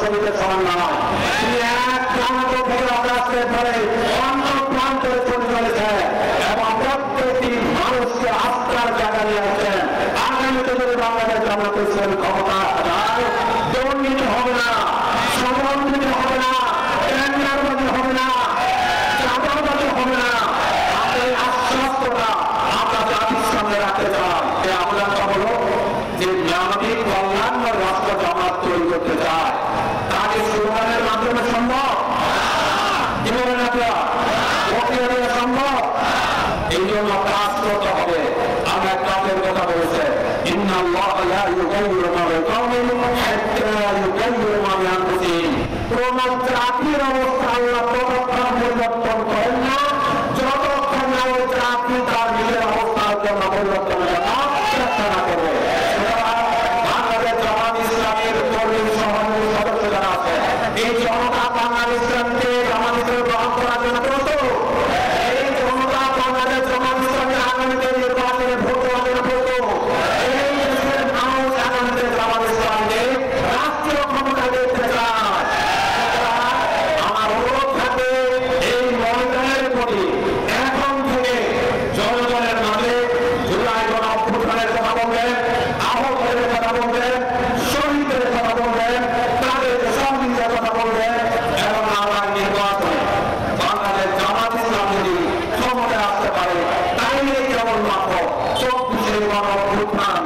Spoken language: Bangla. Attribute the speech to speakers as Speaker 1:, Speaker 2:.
Speaker 1: শরীরের সমান নয়। তিনি এক প্রান্ত থেকে অগ্রাসের ধরে অন্য প্রান্তে চলে চলেছে এবং প্রত্যেকটি মানুষকে আস্থার জায়গা নিয়ে আসছেন। আগামীতে যদি বাংলাদেশ জামাতে ইসলামী ক্ষমতা দুর্নীতি হবে না, সমন্বিত হবে না, টেন্ডারবাজি হবে না, চাঁদাবাজি হবে না। আমাদের আশ্বস্ততা আমরা জাতির সামনে রাখতে চাই। এই আবেদনটা হলো যে মানবিক কল্যাণ রাষ্ট্র জামাত তৈরি করতে চায়। তাকে সুমানের মাধ্যমে সম্ভব, কি বলেন আপনারা? প্রক্রিয়া সম্ভব। এই জন্য কাজ করতে হবে। আমরা কাজের কথা বলেছে, ইন্নাল্লাহ লা ইউগাইয়িরু মা বিকাওমিন হাত্তা ইউগাইয়িরু মা বিআনফুসিহিম। কোন জাতির অবস্থা আল্লাহ ততক্ষণ পরিবর্তন করেন না যতক্ষণ না ওই জাতি তার নিজের অবস্থার জন্য পরিবর্তনের জন্য চেষ্টা না করবে। বাংলাদেশ জামাত ইসলামের কর্মী সভাপতি সদস্য যারা আছে, এই জনতা বাংলাদেশ ইসলামকে জামাত ইসলাম গ্রহণ করার জন্য প্রস্তুত। এই জনতা বাংলাদেশ জামাত ইসলামের আগামীতে নির্বাচনে ভোট দেওয়ার জন্য প্রস্তুত। এই দেশের মানুষ আগামীতে জামাত ইসলামকে রাষ্ট্রীয় ক্ষমতা দেখতে চায়। আমার অনুরোধ থাকবে এই ময়দানের প্রতি এখন থেকে জনগণের মাঝে জুলাই গণ অভ্যুত্থানের কথা বলবেন, আহতদের কথা বলবেন, শহীদদের কথা বলবেন, তাদের সংবিধানের কথা বলবেন এবং আমার নির্বাচনে বাংলাদেশ জামাত ইসলাম যদি ক্ষমতায় আসতে পারে তাইলে কেবলমাত্র 24 গণ অভ্যুত্থান